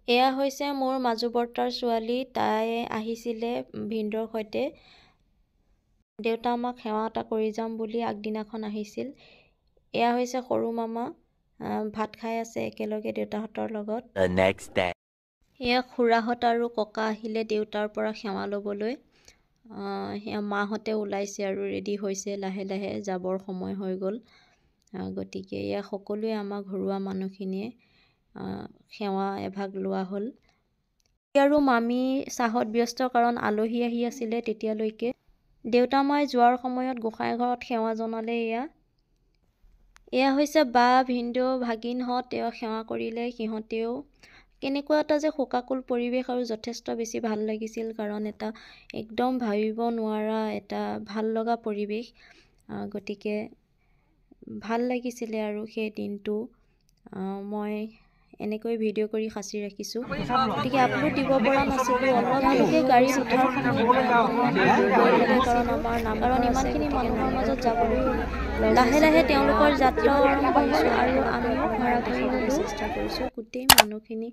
এয়া হৈছে মোৰ মাজু বৰ্তাৰ ছোৱালী। তাই আহিছিলে ভিনদেউৰ সৈতে। দেউতা আমাক সেৱা এটা কৰি যাম বুলি আগদিনাখন আহিছিল। এয়া হৈছে সৰু মামা, ভাত খাই আছে একেলগে দেউতাহঁতৰ লগত। এয়া খুৰাহঁত আৰু ককা আহিলে দেউতাৰ পৰা সেৱা ল'বলৈ। সেয়া মাহঁতে ওলাইছে আৰু ৰেডি হৈছে, লাহে লাহে যাবৰ সময় হৈ গ'ল। গতিকে এয়া সকলোৱে আমাৰ ঘৰুৱা মানুহখিনিয়ে সেৱা এভাগ লোৱা হ'ল। আৰু মামী চাহত ব্যস্ত, কাৰণ আলহী আহি আছিলে তেতিয়ালৈকে। দেউতা মাই যোৱাৰ সময়ত গোসাঁই ঘৰত সেৱা জনালে। এয়া হৈছে বা, ভিনদেউ, ভাগিনহঁত। তেওঁ সেৱা কৰিলে সিহঁতেও। কেনেকুৱা এটা যে শোকাকুল পৰিৱেশ আৰু যথেষ্ট বেছি ভাল লাগিছিল, কাৰণ এটা একদম ভাবিব নোৱাৰা এটা ভাল লগা পৰিৱেশ। গতিকে ভাল লাগিছিলে আৰু সেই দিনটো। মই এনেকৈ ভিডিঅ' কৰি সাঁচি ৰাখিছোঁ। গতিকে আপলোড দিব পৰা নাছিলোঁ। তেওঁলোকে গাড়ীত উঠাৰ সময়ত কাৰণ ইমানখিনি মানুহৰ মাজত যাবলৈ লাহে লাহে তেওঁলোকৰ যাত্ৰাও আৰম্ভ হ'ল আৰু আমিও ভাড়া কৰি ল'লোঁ। চেষ্টা কৰিছোঁ গোটেই মানুহখিনি